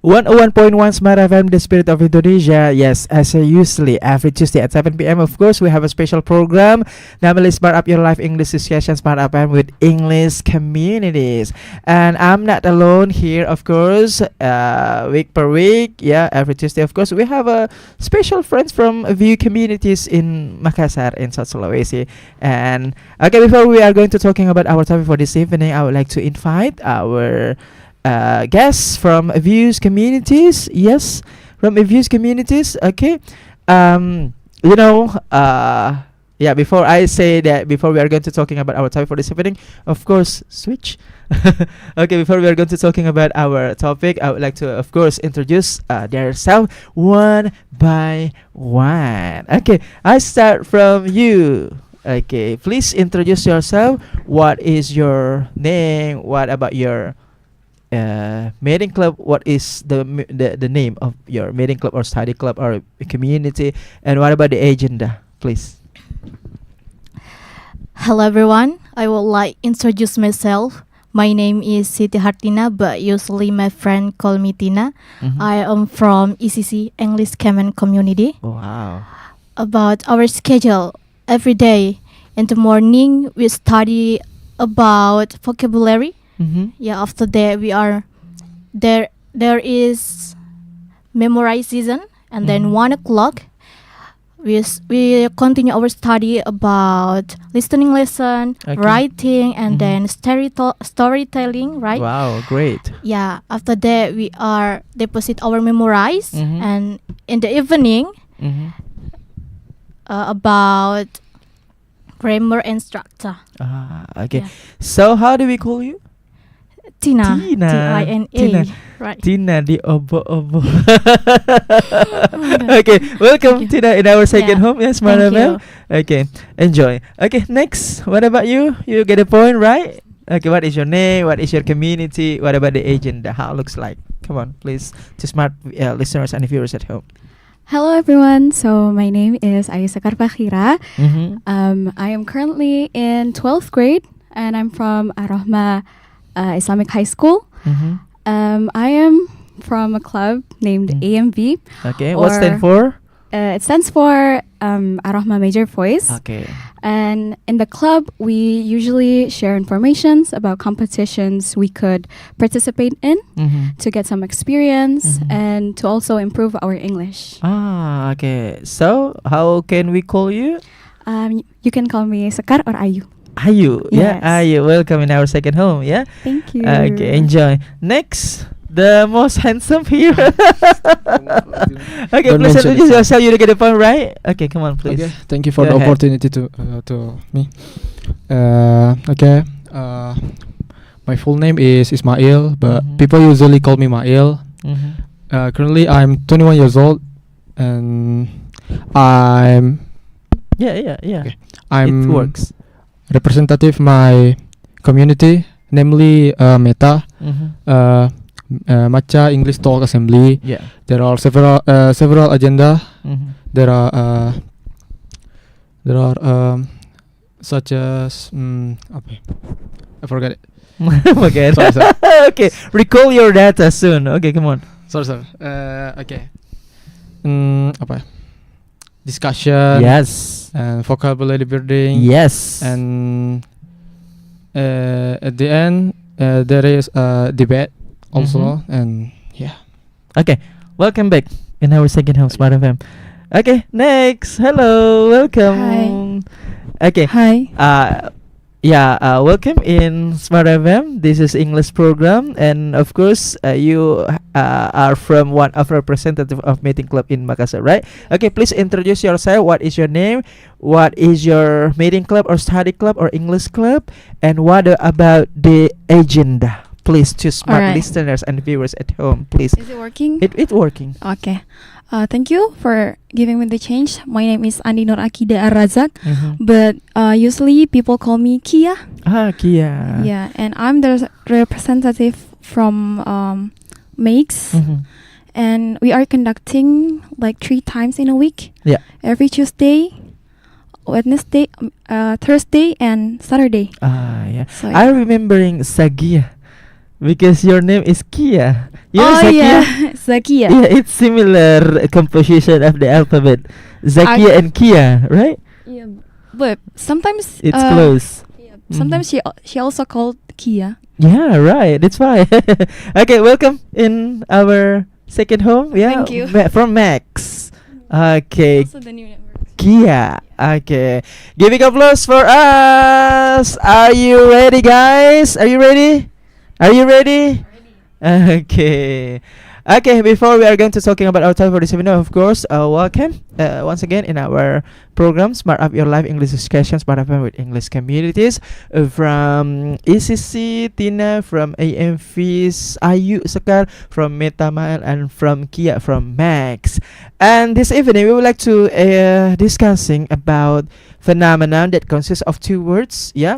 101.1 Smart FM, the spirit of Indonesia. Yes, as usually every Tuesday at 7 p.m. Of course, we have a special program, namely Smart Up Your Life English Discussion Smart FM with English communities. And I'm not alone here, of course. Week per week, yeah, every Tuesday, of course, we have a special friends from a few communities in Makassar in South Sulawesi. And okay, before we are going to talking about our topic for this evening, I would like to invite our guests from views communities. Yes, from views communities. Okay. You know, yeah, before I say that, before we are going to talking about our topic for this evening, of course, switch. Okay, before we are going to talking about our topic, I would like to, of course, introduce themselves one by one. Okay, I start from you. Okay, please introduce yourself. What is your name? What about your meeting club? What is the name of your meeting club or study club or community? And what about the agenda, please? Hello everyone, I would like introduce myself. My name is Siti Hartina, but usually my friend call me Tina. I am from ECC English Common Community. Wow. About our schedule, every day in the morning we study about vocabulary. Yeah, after that we are there is memorize season, and then 1 o'clock we continue our study about listening lesson, writing, and then storytelling, right? Wow, great. Yeah, after that we are deposit our memorize, and in the evening about grammar and structure. Okay. Yeah. So how do we call you? Tina. Tina. Tina. Tina. Right. Tina di obo-obo. Okay, welcome Tina in our second home. Yes, Thank Marabel. Okay, enjoy. Okay, next. What about you? You get a point, right? Okay, what is your name? What is your community? What about the agenda? How it looks like? Come on, please, to smart listeners and viewers at home. Hello everyone, so my name is Ayusa Karpakira. I am currently in 12th grade and I'm from Ar-Rahma Islamic High School. I am from a club named AMV. Okay, what stands for? It stands for Ar-Rahma Major Voice. Okay. And in the club, we usually share informations about competitions we could participate in to get some experience and to also improve our English. Okay. So, how can we call you? You can call me Sekar or Ayu. Ayu. Yes. Yeah, Ayu. Welcome in our second home. Yeah. Thank you. Okay, enjoy. Next, the most handsome here. Okay, Don't please mention introduce it. yourself. You get the point, right? Okay, come on, please. Okay, thank you for Go the ahead. opportunity to me. Okay. My full name is Ismail, but people usually call me Mail. Currently, I'm 21 years old, and I'm Yeah. okay. I'm It works. representative my community, namely Meta, Macha English Talk Assembly. Yeah. There are several agenda. There are such as I forgot it. Okay. Sorry. Okay, recall your data soon. Okay, come on. Sorry. Okay. Apa? Discussion. Yes. And vocabulary building. Yes. And at the end, there is a debate also. And yeah. Okay, welcome back in our second home, Smart FM. Okay, next. Hello, welcome. Okay. Hi. Welcome in Smart FM. This is English program, and of course, you are from one of representative of meeting club in Makassar, right? Okay, please introduce yourself. What is your name? What is your meeting club or study club or English club? And what about the agenda? Please, to smart Alright. listeners and viewers at home, please. Is it working? It working. Okay. Thank you for giving me the change. My name is Andi Nur Akida Ar-Razak, but usually people call me Kia. Kia. Yeah, and I'm the representative from Makes, and we are conducting like 3 times in a week. Yeah. Every Tuesday, Wednesday, Thursday, and Saturday. Yeah. So I remembering Sagia. Because your name is Kia. You know Oh Zakia? yeah, Zakia. Yeah, it's similar composition of the alphabet. Zakia and Kia, right? Yeah, but sometimes It's close. Yeah, sometimes she also called Kia. Yeah, right. That's why. Okay, welcome in our second home. Yeah, Thank you. From Max. Okay, Also the new network. Kia. Okay, giving applause for us. Are you ready, guys? Are you ready? Are you ready? Okay. Okay, before we are going to talking about our topic for this evening, of course, welcome once again in our program, Smart Up Your Life English Discussion, Smart Up with English Communities, from ECC, Tina, from AMVs, Ayu, Sekar, from Metamael, and from Kia, from Max. And this evening, we would like to discussing about phenomenon that consists of two words, yeah?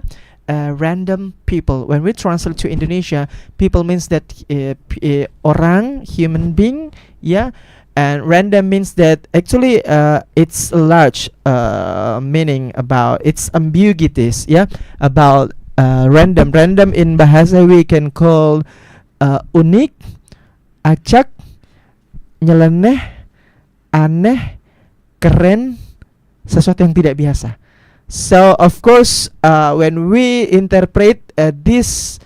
Random people. When we translate to Indonesia, people means that orang, human being, yeah, and random means that actually it's a large meaning about its ambiguities, yeah, about random. Random in bahasa we can call unik, acak, nyeleneh, aneh, keren, sesuatu yang tidak biasa. So of course, when we interpret this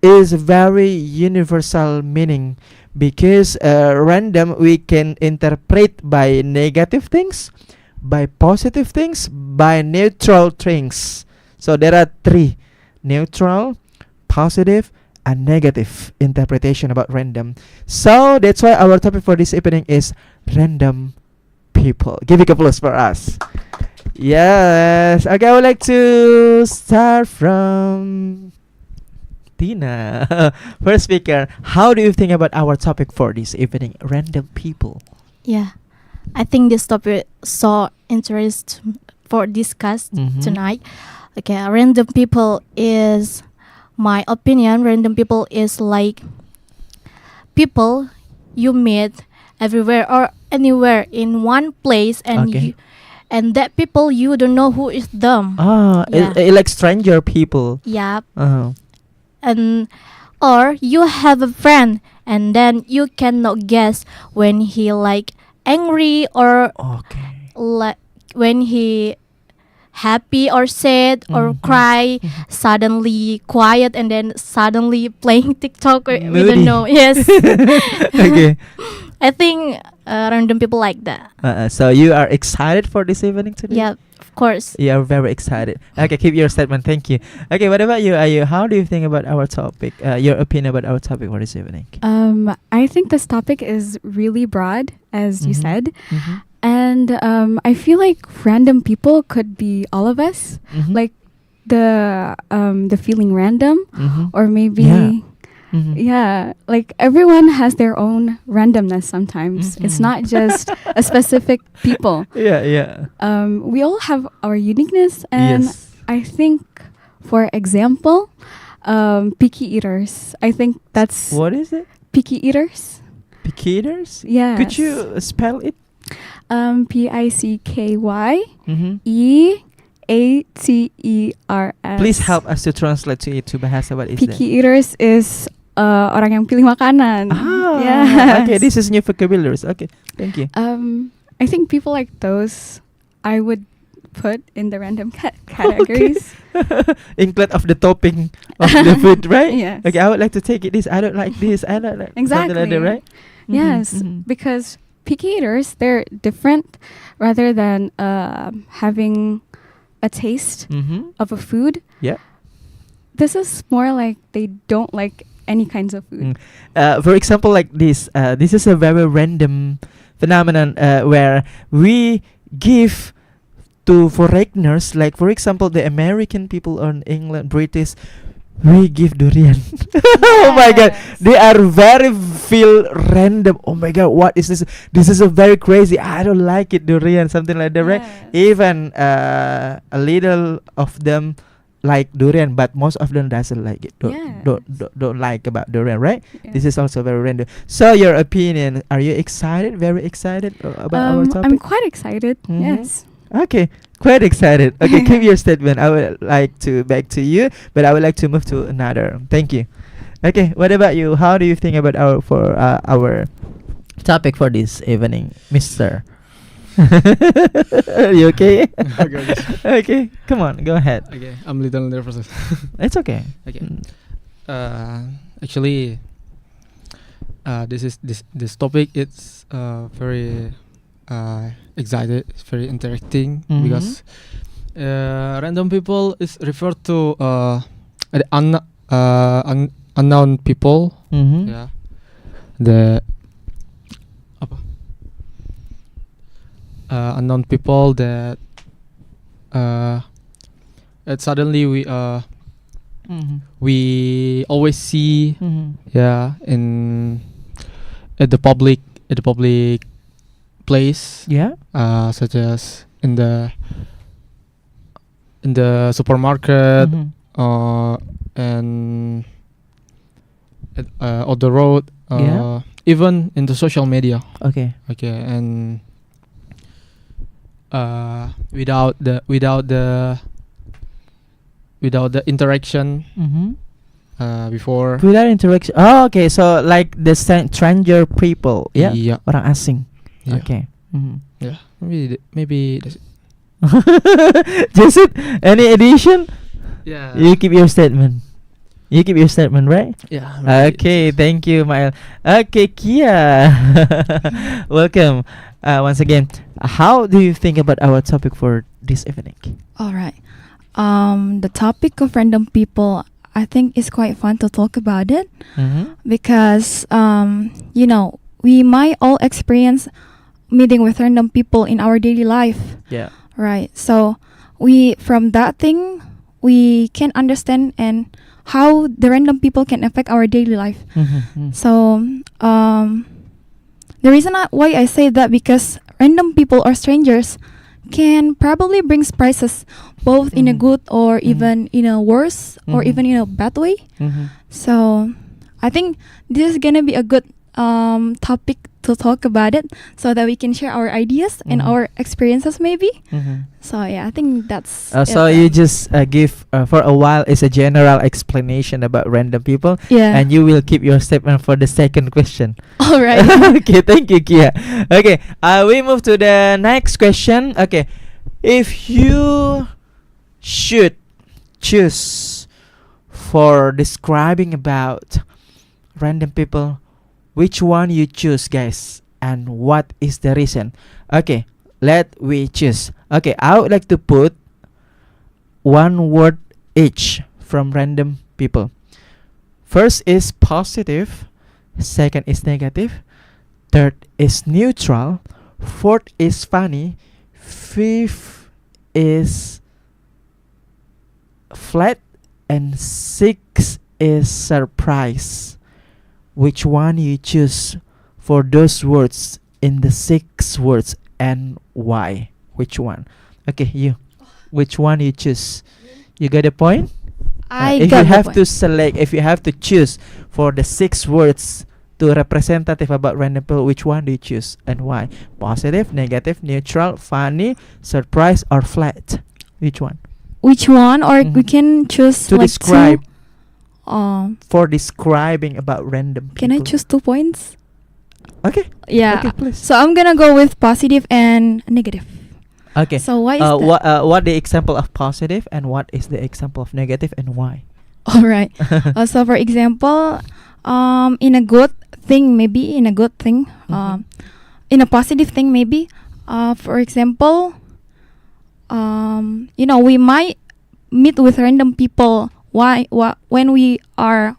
is very universal meaning, because random we can interpret by negative things, by positive things, by neutral things. So there are three: neutral, positive, and negative interpretation about random. So that's why our topic for this evening is random people. Give it a applause for us. Yes. Okay, I would like to start from Tina. First speaker, how do you think about our topic for this evening? Random people. Yeah, I think this topic so interesting for discuss tonight. Okay, random people is my opinion. Random people is like people you meet everywhere or anywhere in one place, and Okay. and that people you don't know who is them. Ah, Yeah. like stranger people. Yeah, Uh-huh. and or you have a friend and then you cannot guess when he like angry or Okay. like when he happy or sad or cry, suddenly quiet and then suddenly playing TikTok or we Moody. don't know. Yes. Okay. I think random people like that. So you are excited for this evening today? Yeah, of course. You are very excited. Okay, keep your statement. Thank you. Okay, what about you? Ayu, how do you think about our topic? Your opinion about our topic for this evening? I think this topic is really broad, as you Mhm. said, Mm-hmm. and I feel like random people could be all of us, like the feeling random, or maybe. Yeah. Mm-hmm. Yeah, like everyone has their own randomness sometimes. It's not just a specific people. Yeah, yeah. We all have our uniqueness, and Yes. I think, for example, picky eaters. I think that's What is it? picky eaters. Picky eaters? Yes. Could you spell it? PICKY Mm-hmm. EATERS. Please help us to translate to it to bahasa. What is Picky eaters is orang yang pilih makanan. that? Ah, Yes. okay. This is new vocabularies. Okay, thank you. I think people like those I would put in the random categories. Include of the topping of the food, right? Yes. Okay, I would like to take it. This I don't like this. I don't like something like that, Exactly. right? Yes, because picky eaters, they're different rather than having a taste of a food. Yeah. This is more like they don't like any kinds of food. For example, like this. This is a very random phenomenon where we give to foreigners, like for example, the American people on England, British, we give durian. Oh my god, they are very feel random. Oh my god, what is this? This is a very crazy. I don't like it, durian, something like that, right? Even a little of them like durian, but most of them doesn't like it. Don't like about durian, right? This is also very random. So your opinion? Are you excited? Very excited about our topic? I'm quite excited. Yes. Okay, quite excited. Okay, give your statement. I would like to back to you, but I would like to move to another. Thank you. Okay, what about you? How do you think about our topic for this evening, Mister? Are you okay? Okay. Okay, come on, go ahead. Okay, I'm a little nervous. It's okay. Okay. Mm. Actually, this topic it's very excited. It's very interacting Mhm. because random people is referred to the unknown people. Mhm. Yeah. The apa? Unknown people that that suddenly Mhm. we always see, Mhm. yeah, in at the public place, Yeah. such as in the supermarket, Mhm. and on the road, Yeah. even in the social media. Okay. Okay, and without the interaction Mhm. before. Without interaction. Oh, okay. So like the stranger people, yeah. Yeah. Orang asing. Yeah. Okay. Mhm. Yeah. Maybe that's it. Just it. Any addition? Yeah. You keep your statement. You keep your statement, right? Yeah. maybe Okay, it's- thank you, Mael. Okay, Kia. Welcome once again. How do you think about our topic for this evening? All right. The topic of random people, I think, is quite fun to talk about it Mm-hmm. because, we might all experience meeting with random people in our daily life, Yeah. right? So, from that thing, we can understand and how the random people can affect our daily life. Mm-hmm. So, the reason why I say that because random people or strangers can probably bring surprises, both in a Mhm. good or Mhm. even in a worse or Mhm. even in a bad way. Mm-hmm. So, I think this is gonna be a good topic to talk about it, so that we can share our ideas and Mhm. our experiences, maybe. Mm-hmm. So yeah, I think that's. So you just give for a while is a general explanation about random people, yeah. and you will keep your statement for the second question. All right. Okay, thank you, Kia. Okay, we move to the next question. Okay, if you should choose for describing about random people, which one you choose, guys, and what is the reason? Okay, let we choose. Okay, I would like to put one word each from random people. First is positive, second is negative, third is neutral, fourth is funny, fifth is flat, and sixth is surprise. Which one you choose for those words in the 6 words and why? Which one? Okay, you. Which one you choose? You got a point? I If got you the have point. to select, if you have to choose for the 6 words to representative about random people, which one do you choose and why? Positive, negative, neutral, funny, surprise, or flat? Which one? Which one, or we Mhm. can choose To like describe, two. for describing about random Can I people. choose 2 points? Okay. Yeah. Okay, please. So I'm gonna go with positive and negative. Okay. So why is that? What the example of positive and what is the example of negative and why? All right. So for example, in a good thing, maybe in a good thing, Mhm. in a positive thing, maybe. For example, we might meet with random people. When we are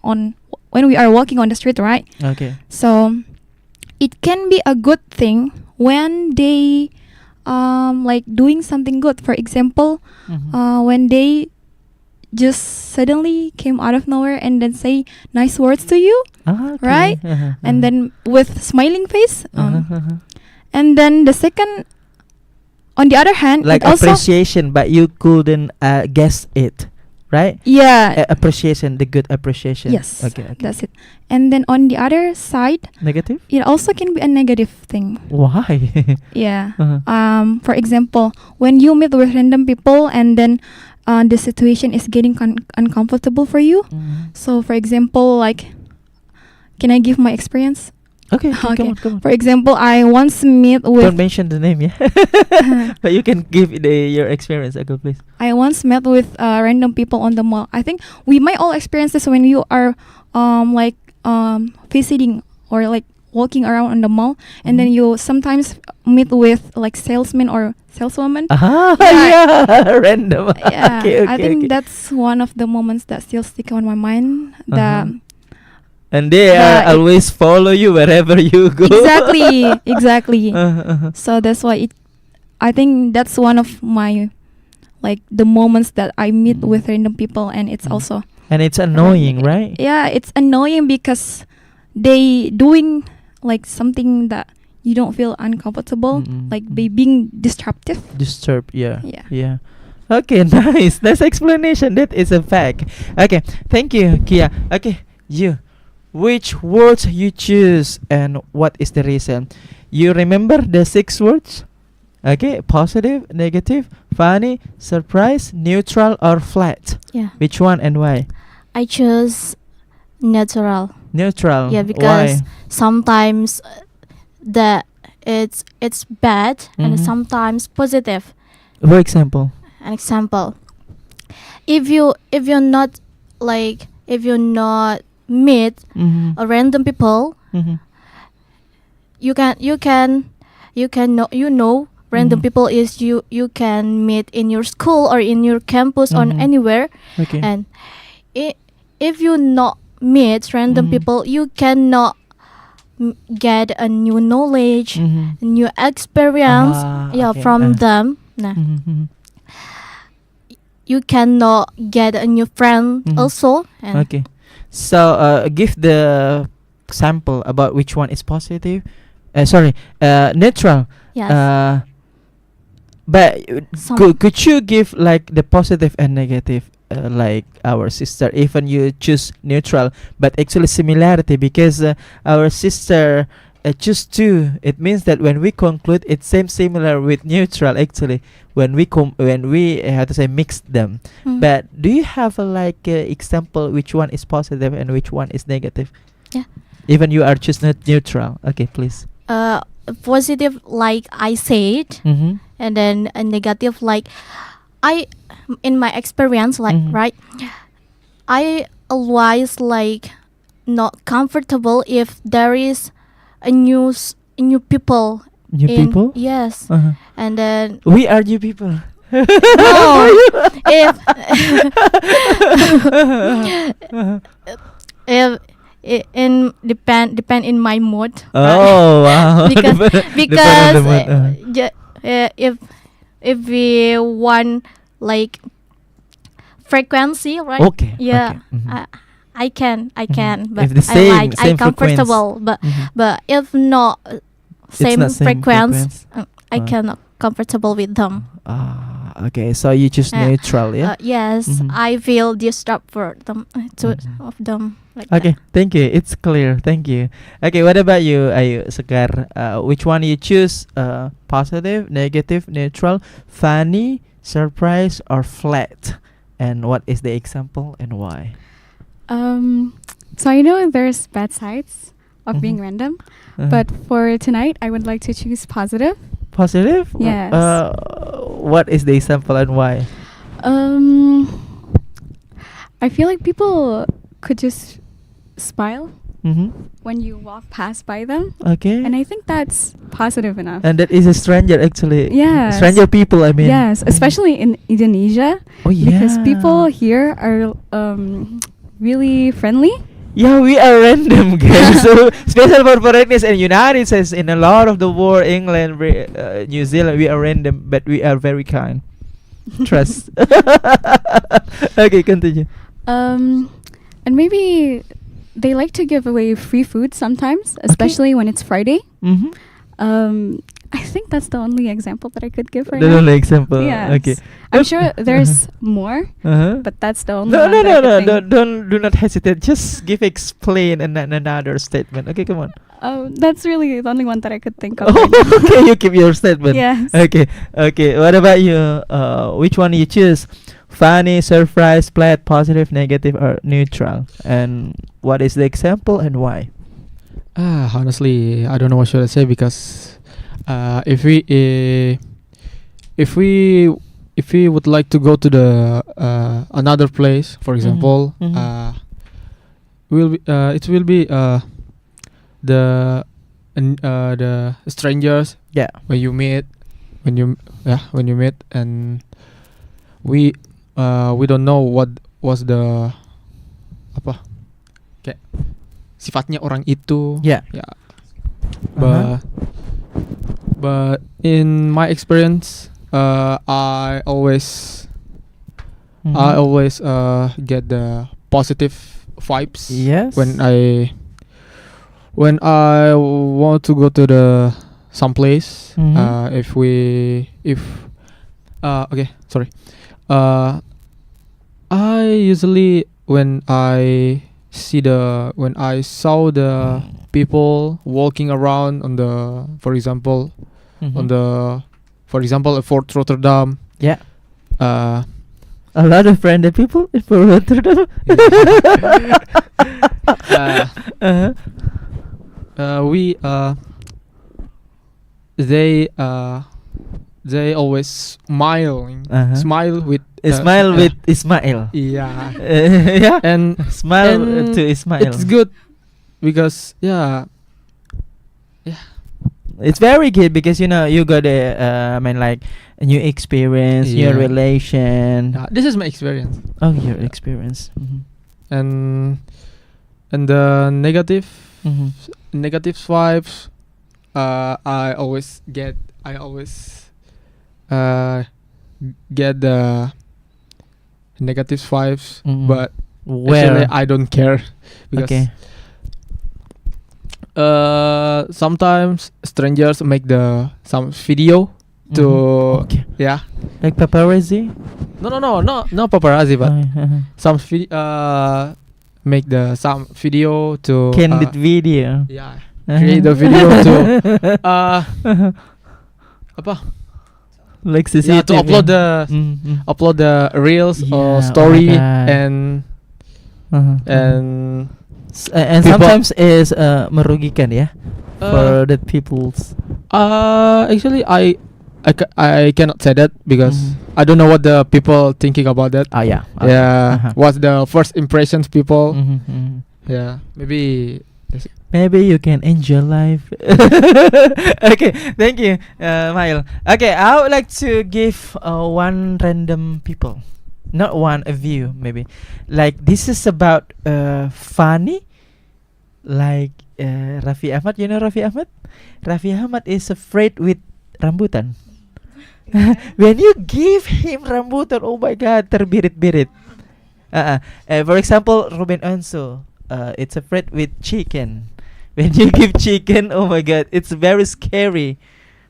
walking on the street, right? Okay. So it can be a good thing when they like doing something good. For example, Mhm. when they just suddenly came out of nowhere and then say nice words to you, Ah, okay. right? And then with smiling face. And then the second, on the other hand, like it also, appreciation, but you couldn't guess it, right? yeah, Appreciation, the good appreciation. yes, Okay. Okay. that's it. And then on the other side, Negative. it also can be a negative thing. Why? Yeah. Uh-huh. For example, when you meet with random people and then the situation is getting uncomfortable for you. Mhm. So, for example, like Can I give my experience? Okay, Okay. come on, come on. For example, I once meet Don't with mention the name, yeah. But you can give your experience. Okay, please. I once met with random people on the mall. I think we might all experience this when you are like visiting or like walking around in the mall, and then Mhm. you sometimes meet with like salesmen or saleswoman. Ah, Yeah. yeah, random. Yeah, Okay, okay, I think okay. that's one of the moments that still stick on my mind. The And they are it- always follow you wherever you go. exactly. Uh-huh. So that's why I think that's one of my like the moments that I meet Mm. with random people, and it's Mm. also And it's annoying, right? yeah, it's annoying because they doing like something that you don't feel uncomfortable, Mm-mm. like they being disruptive. Disturb, yeah. Yeah. Yeah. Okay, nice. Nice explanation. That is a fact. Okay, thank you, Kia. Okay, you. Which words you choose and what is the reason? You remember the 6 words? Okay, positive, negative, funny, surprise, neutral, or flat. Yeah. Which one and why? I choose natural. Neutral. Yeah, because Why? sometimes that it's bad and Mhm. sometimes positive. For example. An example, if you're not like if you're not meet Mm-hmm. a random people, Mm-hmm. you know random Mhm. people is you can meet in your school or in your campus or Mhm. anywhere. Okay. And if you not meet random Mhm. people, you cannot get a new knowledge, Mhm. a new experience, Ah, okay. from them. Nah, Mhm, mhm. you cannot get a new friend Mhm. also. And Okay. So give the sample about which one is positive. Neutral. yes, But some could you give like the positive and negative, like our sister? Even you choose neutral, but actually similarity because our sister choose 2. It means that when we conclude, it seems similar with neutral. Actually, when we how to say mix them. mm, But do you have a like example which one is positive and which one is negative? Yeah. Even you are just not neutral. Okay, please. positive like I said, Mm-hmm. and then a negative like I in my experience like Mhm. right, I always like not comfortable if there is a new people New in people. yes, Uh-huh. and then We are new people. no, if if in depend in my mood. Right? Oh wow! Because Depend on the mood, if we want like frequency, right? Okay. Yeah, Okay. Mhm. I can, Mhm. but If the I same- like I same frequency. comfortable, Mhm. but if not same, not same frequency, I Uh. cannot comfortable with them. Okay. So you choose Uh, neutral, yeah. Yes, Mhm. I feel disturbed for them to Mhm. of them like Okay, thank you. It's clear. Thank you. Okay, what about you, Ayu Sekar? Which one you choose? Positive, negative, neutral, funny, surprise, or flat? And what is the example and why? So I know there's bad sides of being Mhm. random, Uh-huh. but for tonight, I would like to choose positive. Positive? Yes. What is the example and why? I feel like people could just smile Mm-hmm. when you walk past by them, Okay. and I think that's positive enough. And that is a stranger actually. Yes. Stranger people, I mean. Yes, especially in Indonesia, Oh yeah. because people here are really friendly. Yeah, we are random, guys. So special for foreigners and United States in a lot of the world, England, New Zealand, we are random, but we are very kind. Trust. Okay, continue. And maybe they like to give away free food sometimes, especially when it's Friday. Mm-hmm. I think that's the only example that I could give right The now. only example. Yes. Okay. I'm sure there's more, Uh-huh. but that's the only No, one no, that I no, could no! think. Do not hesitate. Just explain another statement. Okay, come on. Oh, that's really the only one that I could think of. Oh, right now. okay, you keep your statement. Yes. Okay, okay. What about you? Which one you choose? Funny, surprise, flat, positive, negative, or neutral? And what is the example and why? Honestly, I don't know what should I say because if if we if we would like to go to the another place, for example, it will be the the strangers Yeah. when you meet when you meet, and we don't know what was the apa kayak sifatnya orang itu. Yeah. Yeah. But in my experience, I always get the positive vibes Yes. when I want to go to the some place. If okay, sorry. I usually when I saw the people walking around on the, for example, on the, for example, at Fort Rotterdam. Yeah. Uh, A lot of random people in Fort Rotterdam. uh, we they always smile with Smile with Ismail. yeah. Yeah. And Smile and to Ismail. it's good because It's very good because you got a like a new experience, new Yeah. relation. this is my experience. Oh, your experience. And the negative vibes, I always get the negative vibes, but actually Where? I don't care because Okay. sometimes strangers make some video to Okay. yeah. Like paparazzi. No paparazzi, but some make some video to Candid video. yeah, create the video to apa Like yeah, CCTV. to upload the reels or story, God. and and people- sometimes is merugikan ya uh, for the people's. actually I cannot say that because I don't know what the people thinking about that. Yeah. Yeah, what's the first impressions people? Yeah, maybe Maybe you can enjoy life. Okay, thank you, Mail. Okay, I would like to give one random people, not one, a view maybe. Like this is about funny. Like Raffi Ahmad, you know Raffi Ahmad? Raffi Ahmad is afraid with rambutan. When you give him rambutan, oh my God, terbirit-birit. For example, Ruben Onso, it's afraid with chicken. When you give chicken, oh my God, it's very scary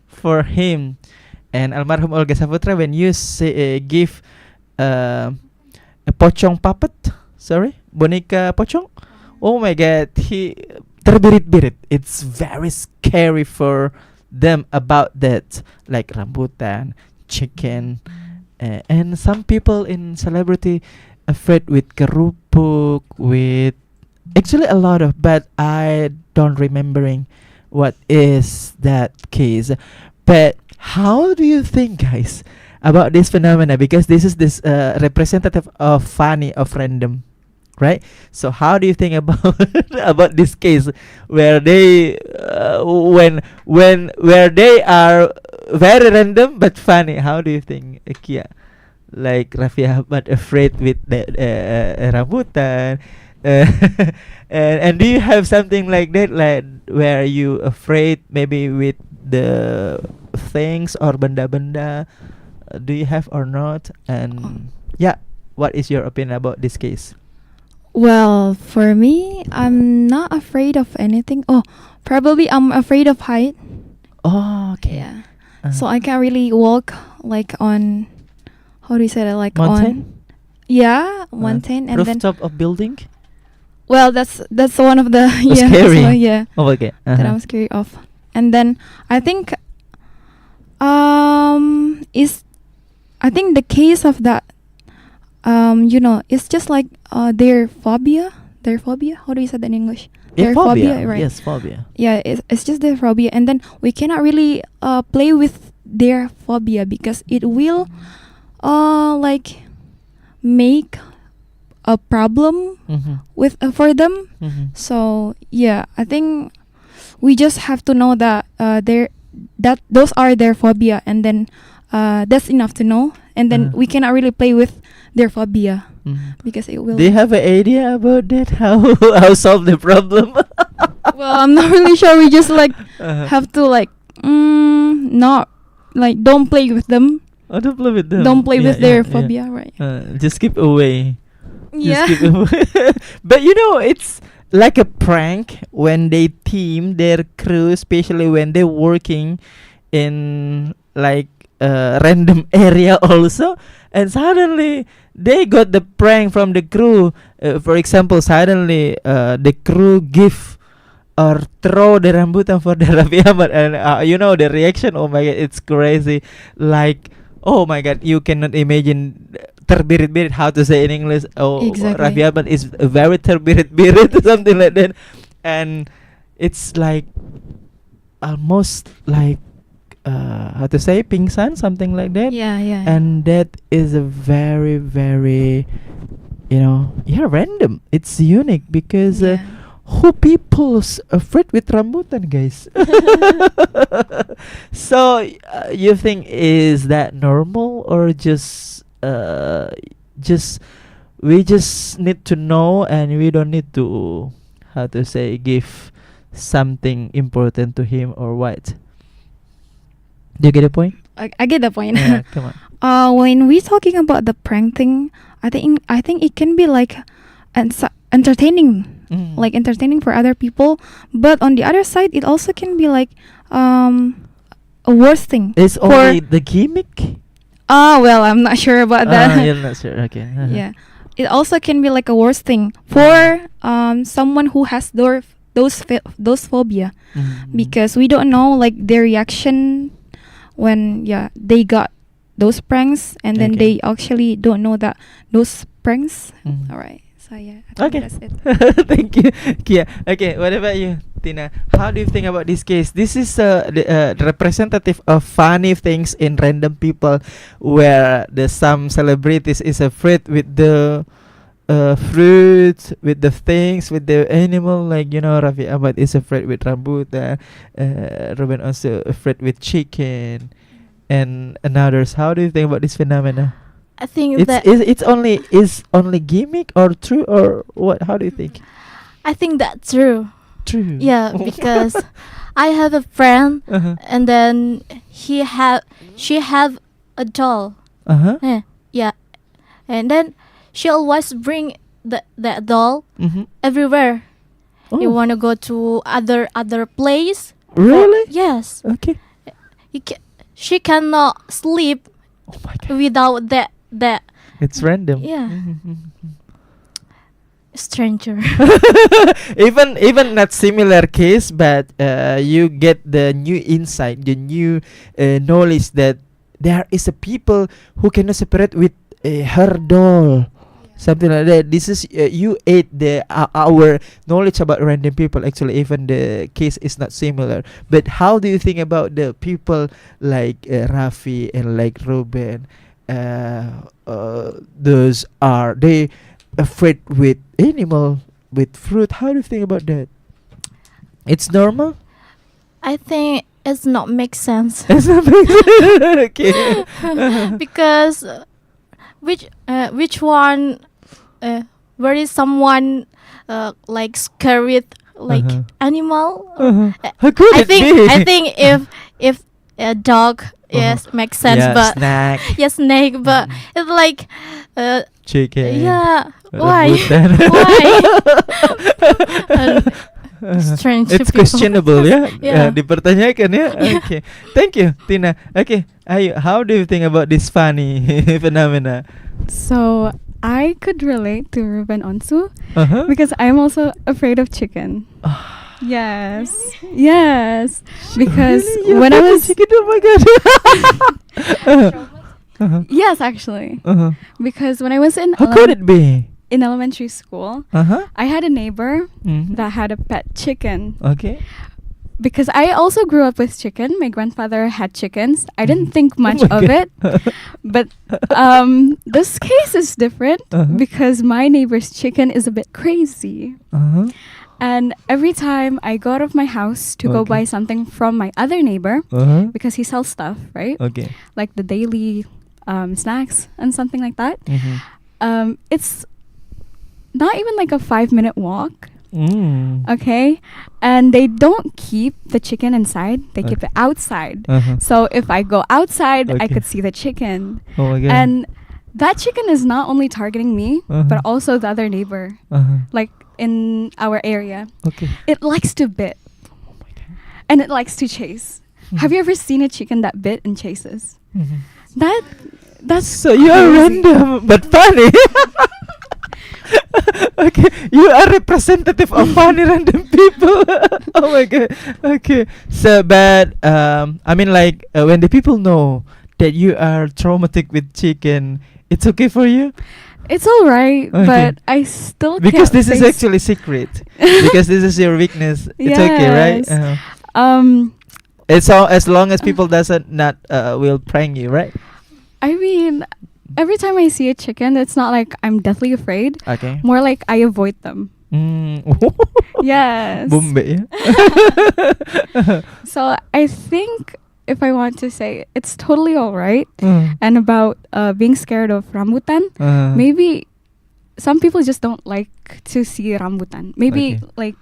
for him. And almarhum Olga Saputra, when you give a pocong puppet, boneka pocong, oh my God, he terbirit-birit. It's very scary for them about that, like rambutan, chicken, and some people in celebrity afraid with kerupuk, with actually a lot of, but I don't remembering what is that case. But how do you think, guys, about this phenomena? Because this is this representative of funny, of random, right? So how do you think about about this case where they where they are very random but funny? How do you think, Kia? Like Raffi Ahmad afraid with the rambutan, and do you have something like that, like where you afraid maybe with the things or benda-benda? Do you have or not? And yeah, what is your opinion about this case? Well, for me, I'm not afraid of anything. Oh, probably I'm afraid of height. Oh, okay. Yeah. So I can't really walk like on, how do you say that? Like Mountain? on, yeah, mountain, and then Rooftop of building? well, that's one of the yeah, scary. that's why, yeah, Oh, okay. that I'm scared of. And then I think I think the case of that it's just like their phobia, their phobia. How do you say that in English? Yeah, Their phobia. right? Yes, phobia. Yeah, it's just their phobia, and then we cannot really play with their phobia because it will like make a problem with for them. So yeah, I think we just have to know that those are their phobia, and then that's enough to know, and then we cannot really play with their phobia because it will. Do you have an idea about that? How solve the problem? Well, I'm not really sure. We just like have to like not like don't play with them. Oh, don't play with them. Don't play with their phobia, right? Just keep away. Yeah. Just keep away. But you know, it's like a prank when they team their crew, especially when they're working in like a random area also, and suddenly they got the prank from the crew. For example, suddenly the crew give or throw the rambutan for the Raffi Ahmad, and you know the reaction. Oh my god, it's crazy! Like, oh my god, you cannot imagine terbirit-birit, how to say in English. Oh, Exactly. Raffi Ahmad is very terbirit-birit, something like that, and it's like almost like how to say pingsan, something like that. Yeah. And that is a very very random. It's unique because who people's afraid with rambutan, guys? So you think is that normal, or just we just need to know, and we don't need to, how to say, give something important to him, or what? Do you get the point? I get the point. Yeah, come on. When we talking about the prank thing, I think it can be like entertaining. Like entertaining for other people, but on the other side it also can be like a worse thing. It's only the gimmick. Well, I'm not sure about that. You're not sure. Okay. Yeah, it also can be like a worse thing for someone who has those phobia, because we don't know like their reaction when they got those pranks, and then they actually don't know that those pranks. All right. So yeah, I think that's it. Thank you, Kia. Okay, what about you, Tina? How do you think about this case? This is the representative of funny things in random people, where some celebrities is afraid with the fruit, with the things, with the animal. Like Raffi Ahmad is afraid with rambutan. Ruben also afraid with chicken, and others. How do you think about this phenomena? I think It's only gimmick or true, or what? How do you think? I think that's true. True. Yeah, because I have a friend, and then she have a doll. Yeah, and then she always bring that doll everywhere. You wanna go to other place? Really? Yes. Okay. She cannot sleep Oh my god. without that. It's random. Yeah. Stranger. even not similar case, but you get the new insight, the new knowledge that there is a people who cannot separate with her doll, something like that. This is you ate our knowledge about random people. Actually, even the case is not similar. But how do you think about the people like Raffi and like Ruben? Those are they afraid with animal, with fruit? How do you think about that? It's normal. I think it's not make sense. It's not okay. Because which one where is someone like scared with like animal? How could I it be? think if a dog makes sense, but snack, snake, but it's like chicken. yeah, why? Rambutan. Why? Strange It's people. questionable, yeah. Yeah. Dipertanyakan, ya. Okay. Thank you, Tina. Okay, Ayu, how do you think about this funny phenomena? So I could relate to Ruben Onsu Uh-huh. because I'm also afraid of chicken. Yes. Yes. Because Really? You're when I afraid of was chicken? Oh my god. Uh-huh. yes, actually. Uh-huh. Because when I was in How could it be? in elementary school, I had a neighbor that had a pet chicken. Okay. Because I also grew up with chicken. My grandfather had chickens. I didn't think much Oh my of God. it. But this case is different because my neighbor's chicken is a bit crazy. And every time I go out of my house to go Okay. buy something from my other neighbor, Uh-huh. because he sells stuff, right? Okay. Like the daily snacks and something like that. It's not even like a 5-minute walk. Okay, and they don't keep the chicken inside, they keep it outside. So if I go outside, I Okay. could see the chicken. Oh my God. And that chicken is not only targeting me, but Uh-huh. also the other neighbor, like in our area. Okay. It likes to bit and it likes to chase. Have you ever seen a chicken that bit and chases? That's So you are crazy. random but funny. Okay, you are representative of funny random people. Oh my God. Okay. So, but I mean, like when the people know that you are traumatic with chicken, it's okay for you It's all right, Okay. but I still because can't this is face- actually secret. Because this is your weakness. It's okay, right? Yes. Um, It's all as long as people doesn't not will prank you, right? I mean, every time I see a chicken, it's not like I'm deathly afraid. Okay. More like I avoid them. Yes. Bombe, yeah. So I think if I want to say it's totally all right. Mm. And about being scared of rambutan, maybe some people just don't like to see rambutan. Maybe Okay. like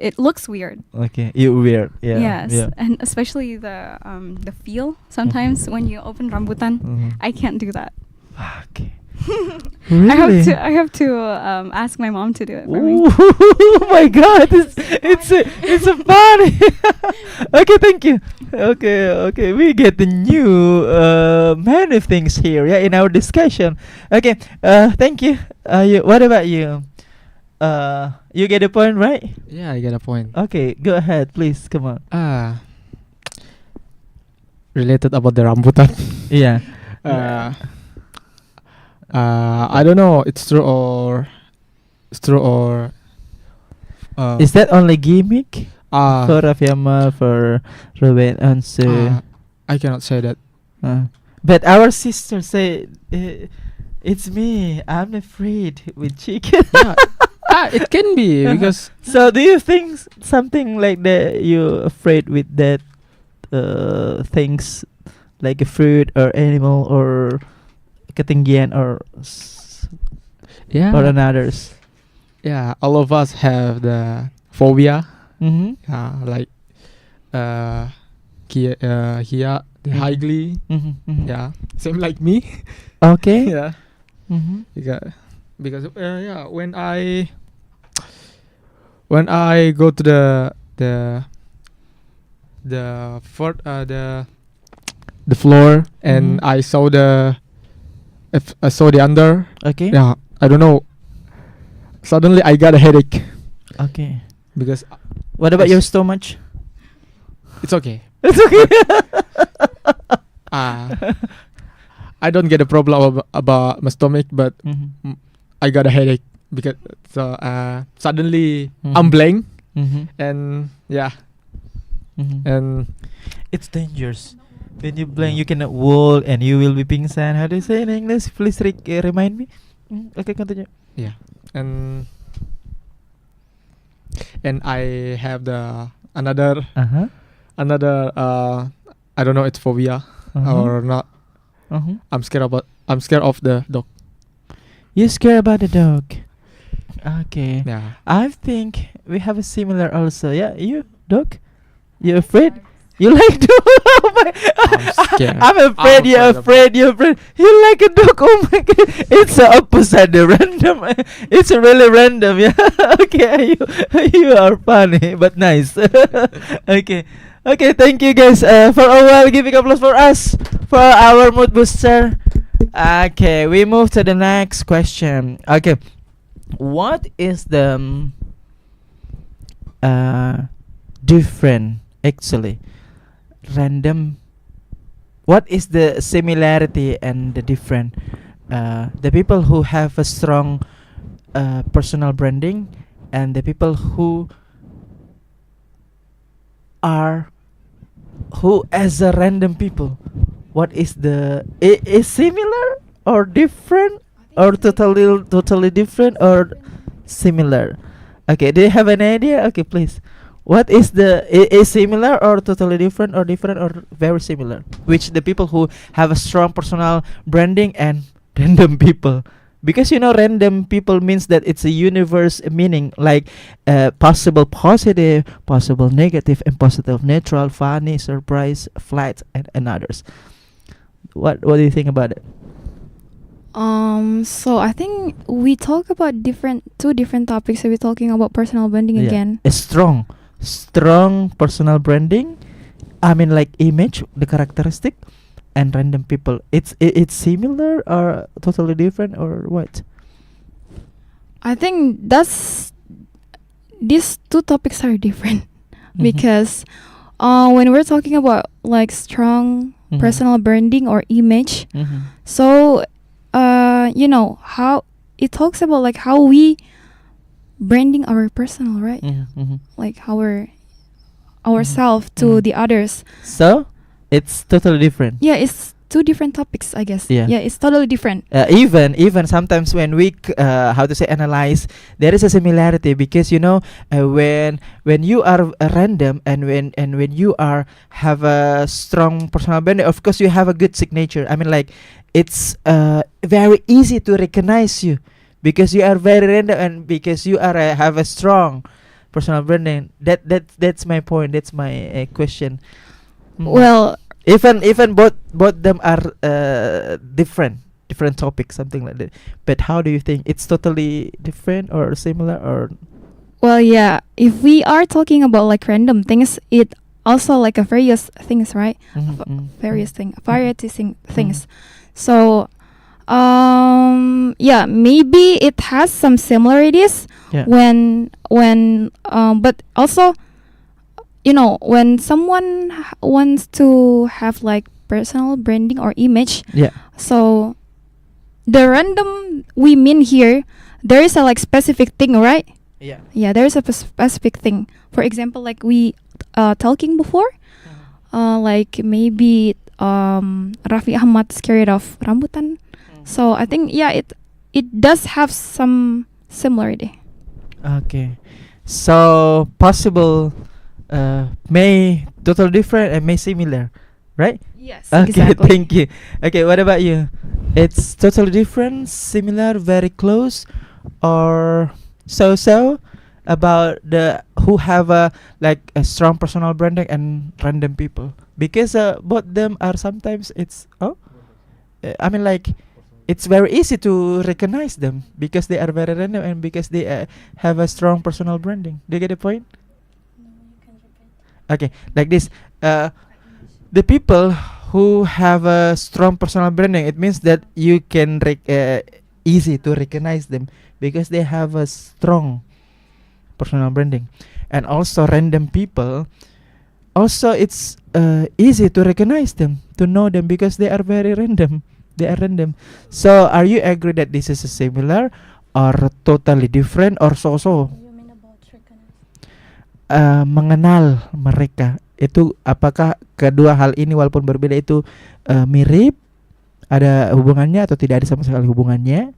it looks weird. Okay, you weird. Yeah. Yes, Yeah. and especially the feel. Sometimes when you open rambutan, I can't do that. Okay. I Really? have to ask my mom to do it for me. Ooh, oh my God! It's a funny. Okay, thank you. Okay, we get the new many things here, yeah, in our discussion. Okay, thank you. What about you? You get the point, right? Yeah, I get a point. Okay, go ahead, please. Come on. Related about the rambutan. Yeah. I don't know. It's true or Is that only gimmick for uh, Rafyama, for Ruben, and so? I cannot say that. But our sister say, "It's me. I'm afraid with chicken." Yeah. It can be because So, do you think something like that? You afraid with that things like a fruit or animal or ketinggian or yeah, or another's? yeah. All of us have the phobia. Mm-hmm. Like here the highly. Mm-hmm. Mm-hmm. Yeah, same like me. Okay. Yeah, Mm-hmm. because yeah, when I go to the floor and Mhm. I saw I saw the under. Okay. Yeah, I don't know. Suddenly I got a headache Okay. because What about Yes. your stomach? it's okay. It's okay. I don't get a problem about my stomach, but Mm-hmm. I got a headache because suddenly I'm Mhm. blank Mm-hmm. and yeah Mm-hmm. and It's dangerous. When you blank, you cannot walk and you will be pingsan. How do you say in English? Please remind me. Okay, continue. yeah and I have the another Uh-huh. I don't know, it's phobia or not. Uh-huh. I'm scared of the dog. You scared about the dog. Okay. Yeah. I think we have a similar also. Yeah, you dog? You afraid? You like dog? Oh my! I'm scared. I'm afraid. I'm You're afraid of afraid. You're afraid. You like a dog? Oh my God! It's the opposite. The random. It's really random. Yeah. Okay. You are funny but nice. Okay. Okay. Thank you guys. For a while, giving applause for us for our mood booster. Okay. We move to the next question. Okay. What is the different actually random? What is the similarity and the different the people who have a strong personal branding and the people are who as a random people, what is the is similar or different or totally different or similar? Okay, do you have an idea? Okay, please. What is the is similar or totally different or very similar? Which the people who have a strong personal branding and random people. Because random people means that it's a universe meaning, like possible positive, possible negative, and positive neutral, funny, surprise, flat, and others. What do you think about it? So I think we talk about two different topics. So we're talking about personal branding again. A strong personal branding. I mean, like image, the characteristic, and random people. It's similar or totally different or what? I think these two topics are different because when we're talking about like strong personal branding or image, so how it talks about like how we branding our personal, right? Like ourselves to the others. So it's totally different. Yeah, it's two different topics, I guess. Yeah. It's totally different. Even sometimes when we analyze, there is a similarity because when you are random and when you are have a strong personal brand, of course you have a good signature. I mean, like it's very easy to recognize you because you are very random and because you are have a strong personal branding. That's my point. That's my question. Well, even both them are different topics, something like that. But how do you think it's totally different or similar or? Well, yeah. If we are talking about like random things, it also like a various things, right? Various things. So, yeah, maybe it has some similarities when but also when someone wants to have like personal branding or image, so the random we mean here, there is a like specific thing, right? There is a specific thing. For example, like we talking before, like maybe Raffi Ahmad scared of rambutan. So I think it does have some similarity. Okay, so possible may totally different and may similar, right? Yes, Okay, exactly. thank you. Okay, what about you? It's totally different, similar, very close, or so about the who have a like a strong personal branding and random people, because both them are sometimes I mean, like it's very easy to recognize them because they are very random and because they have a strong personal branding. Do you get the point? Okay, like this. The people who have a strong personal branding, it means that you can easy to recognize them because they have a strong personal branding. And also random people, also it's easy to recognize them, to know them because they are very random. They are random. So are you agree that this is a similar or totally different or so? Mengenal mereka itu, apakah kedua hal ini walaupun berbeda itu mirip, ada hubungannya atau tidak ada sama sekali hubungannya?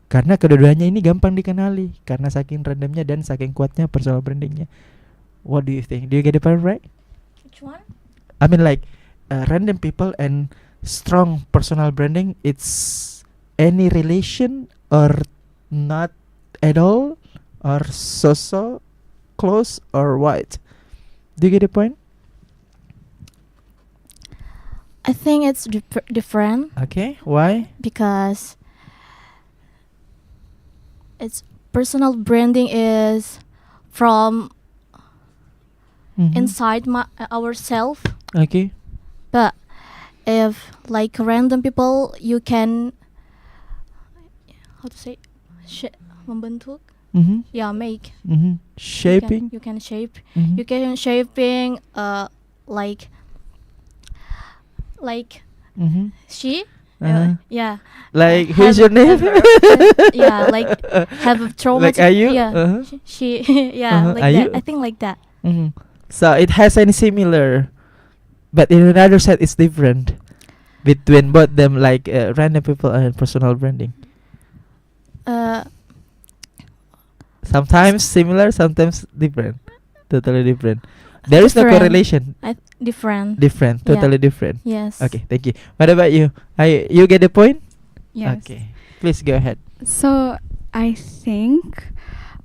Karena kedua-duanya ini gampang dikenali karena saking randomnya dan saking kuatnya personal brandingnya. What do you think? Do you get the point right? Which one? I mean, like random people and strong personal branding, it's any relation or not at all or so close or what? Do you get the point? I think it's different Okay, why? because its personal branding is from inside ourselves. Okay. But if like random people, you can how to say membentuk. Yeah, make. Shaping. You can shape. Mhm. You can shaping like Mhm. she Yeah. Like, have who's your name? yeah, like have a trauma. Like, are you? Yeah. She yeah, like Are that. you? I think like that. Mhm. So it has any similar, but in another side it's different between both them, like random people and personal branding. Uh, Sometimes similar, sometimes different, totally different. There is no Different. correlation. different. Different, Yeah. totally different. Yes. Okay, thank you. What about you? You get the point? Yes. Okay, please go ahead. So I think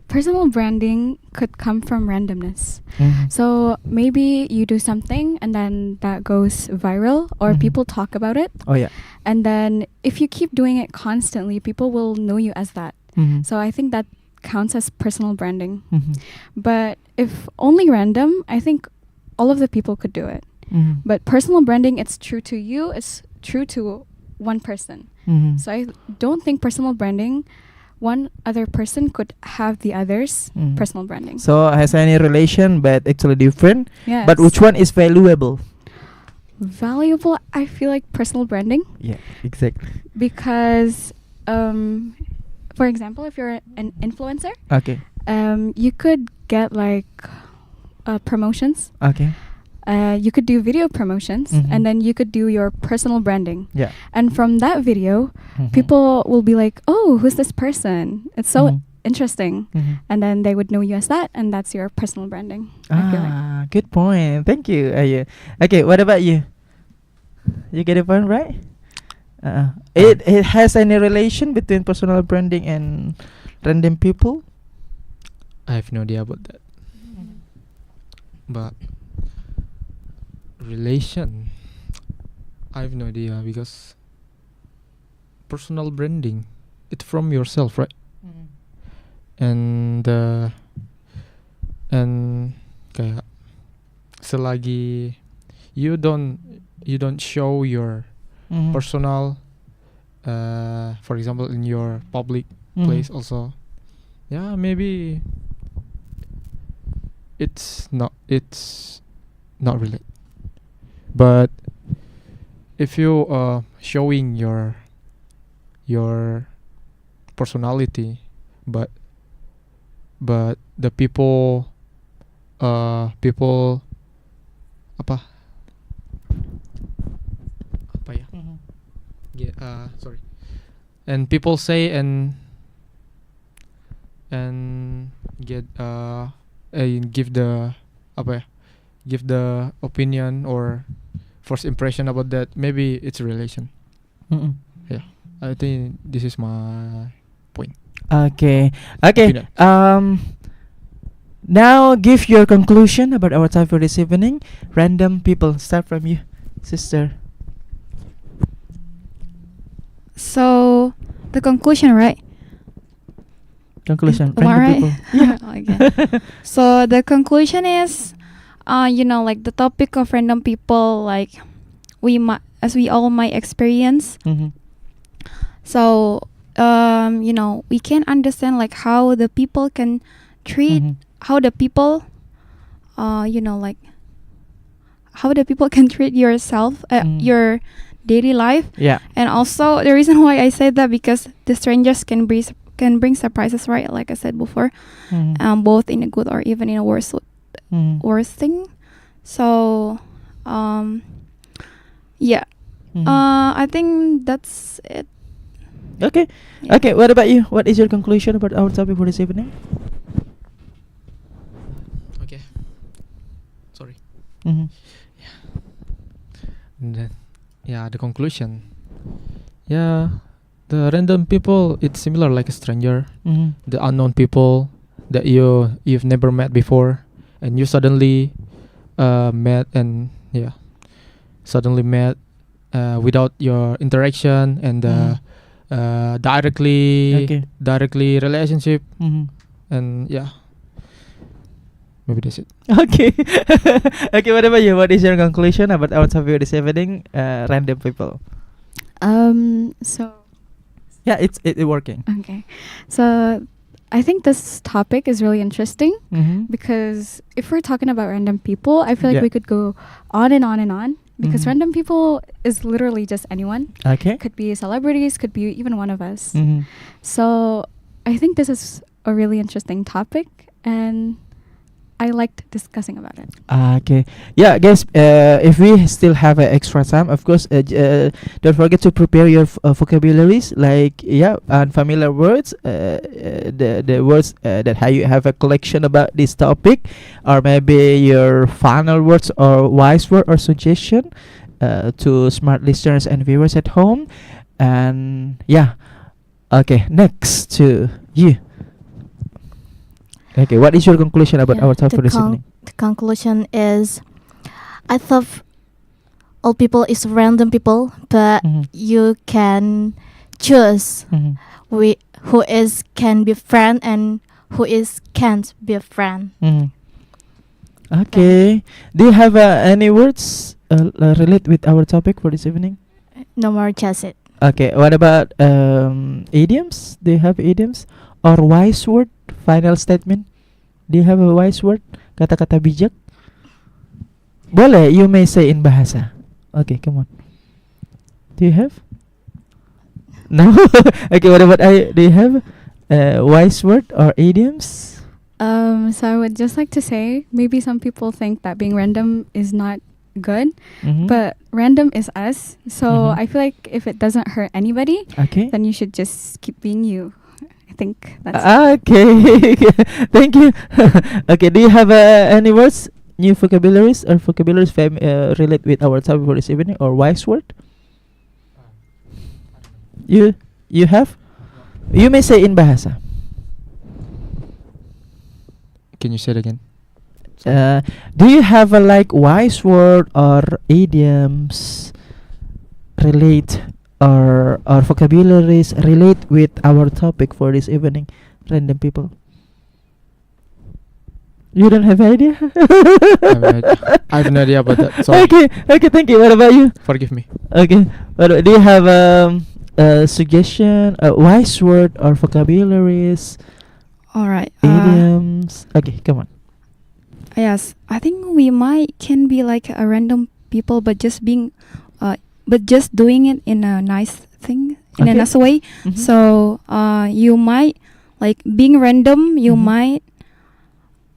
personal branding could come from randomness. Mhm. So maybe you do something and then that goes viral or Mhm. people talk about it. Oh yeah. And then if you keep doing it constantly, people will know you as that. Mhm. So I think that counts as personal branding. Mhm. But if only random, I think all of the people could do it. Mhm. But personal branding, it's true to you, it's true to one person. Mhm. So I don't think personal branding, one other person could have the other's Mhm. personal branding. So has any relation, but actually different. Yes. But which one is valuable? Valuable, I feel like personal branding, Yeah, exactly. because for example, if you're an influencer, Okay. you could get like promotions. Okay. You could do video promotions, Mhm. and then you could do your personal branding. Yeah. And from that video, Mhm. people will be like, "Oh, who's this person? It's so Mhm. interesting." Mhm. And then they would know you as that, and that's your personal branding. I feel like. Good point. Thank you. Yeah. Okay, what about you? You get the point, right? It has any relation between personal branding and random people? I have no idea about that. But relation, I have no idea, because personal branding, it's from yourself, right? And kayak selagi you don't show your Mhm. personal, for example in your public Mhm. place also, yeah, maybe it's not really. But if you showing your personality, but the people apa ya, Mhm. sorry, and people say and get give the apa ya, give the opinion or first impression about that, maybe it's a relation. Mhm. Yeah, I think this is my point. Okay. Opinion. Now give your conclusion about our time for this evening. Random people. Start from you, sister. So the conclusion, right? Conclusion. Am I Random right? people. Yeah. Okay. So the conclusion is, like the topic of random people, like as we all might experience. Mhm. So, we can understand like how the people can treat, Mhm. how the people, like how the people can treat yourself, your daily life. Yeah. And also the reason why I said that, because the strangers can bring surprises, right? Like I said before, Mhm. both in a good or even in a worse Mhm. thing. So, yeah. Mhm. I think that's it. Okay. Yeah. Okay. What about you? What is your conclusion about our topic for this evening? Okay. Sorry. Mhm. And then, the conclusion. Yeah, the random people, it's similar like a stranger. Mhm. The unknown people that you've never met before, and you suddenly met, and suddenly met without your interaction, and Okay. directly relationship, Mhm. and maybe that's it. Okay. Okay. What about you? What is your conclusion about our topic this evening? Random people. So Yeah, it's working. okay. So I think this topic is really interesting Mhm. because if we're talking about random people, I feel like Yeah. we could go on and on and on because Mhm. random people is literally just anyone. Okay. Could be celebrities, could be even one of us. Mhm. So I think this is a really interesting topic, and I liked discussing about it. Okay. Yeah, guys. If we still have extra time, of course, don't forget to prepare your vocabularies, like unfamiliar words, the words that how you have a collection about this topic, or maybe your final words or wise word or suggestion, to smart listeners and viewers at home, and yeah. Okay, next to you. Okay, what is your conclusion about Yeah, our topic for this evening? the conclusion is, I thought all people is random people, but Mhm. you can choose Mhm. who is can be friend and who is can't be a friend. Mhm. Okay. Do you have any words relate with our topic for this evening? No more just it. Okay. What about idioms? Do you have idioms or wise word? Final statement. Do you have a wise word? Kata-kata bijak? Boleh. You may say in bahasa. Okay, come on. Do you have? No. Okay. What about I? Do you have wise word or idioms? So I would just like to say, maybe some people think that being random is not good, Mhm. but random is us. So Mhm. I feel like if it doesn't hurt anybody, Okay. then you should just keep being you. I think that's Okay. Thank you. Okay. Do you have any words, new vocabularies or vocabularies relate with our topic for this evening, or wise word? You have? You may say in bahasa. Can you say it again? Do you have a like wise word or idioms relate or vocabularies relate with our topic for this evening, random people? You don't have idea? I have no idea about that. Sorry. Okay, thank you. What about you? Forgive me. Okay, do you have a suggestion, a wise word or vocabularies, All right. idioms? Okay, come on. Yes, I think we can be like a random people, but just doing it in a nice thing, in a Okay. nice way. Mhm. So you might like being random. You Mhm. might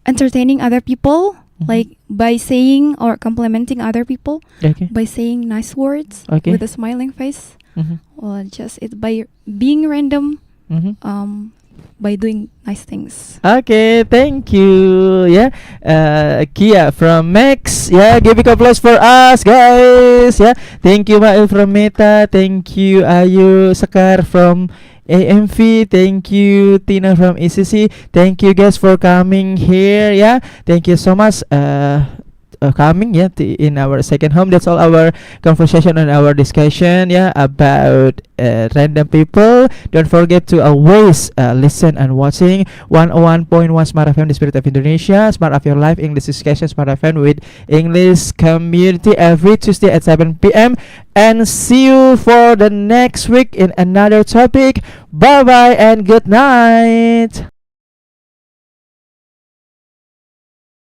entertaining other people, Mhm. like by saying or complimenting other people, Okay. by saying nice words Okay. with a smiling face, Mhm. or just it by being random. Mhm. By doing nice things. Okay, thank you. Yeah, Kia from Max. Yeah, give a applause for us, guys. Yeah, thank you, Mail from Meta. Thank you, Ayu Sekar from AMV. Thank you, Tina from ECC. Thank you, guys, for coming here. Yeah, thank you so much. Coming in our second home. That's all our conversation and our discussion about random people. Don't forget to always listen and watching 101.1 Smart FM, the spirit of Indonesia. Smart of your life, English discussion, Smart FM with English community every Tuesday at 7 p.m. And see you for the next week in another topic. Bye bye and good night.